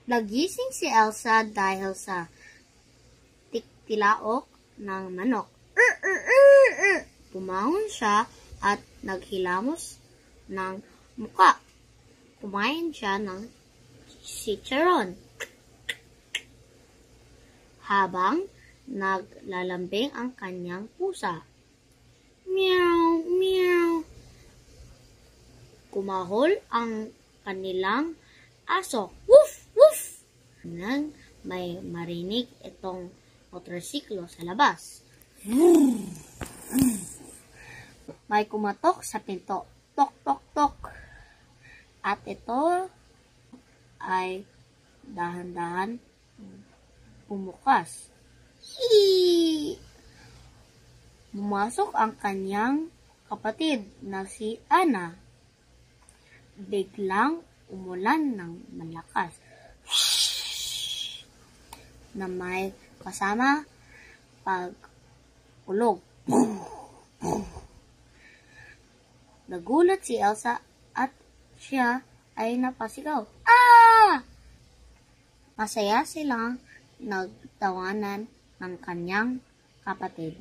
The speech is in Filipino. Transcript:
Nagising si Elsa dahil sa tilaok ng manok. Pumangon siya at naghilamos ng muka. Kumain siya ng chicharon. Habang naglalambing ang kanyang pusa. Meow, meow. Kumahol ang kanilang aso. Woof, woof. Nang may marinig itong motorsiklo sa labas. May kumatok sa pinto. Tok, tok, tok. At ito ay dahan-dahan bumukas. Pumasok ang kanyang kapatid na si Anna. Biglang umulan ng malakas na may kasama pag-ulog. Nagulat si Elsa at siya ay napasigaw. Ah! Masaya silang nagtawanan ng kanyang kapatid.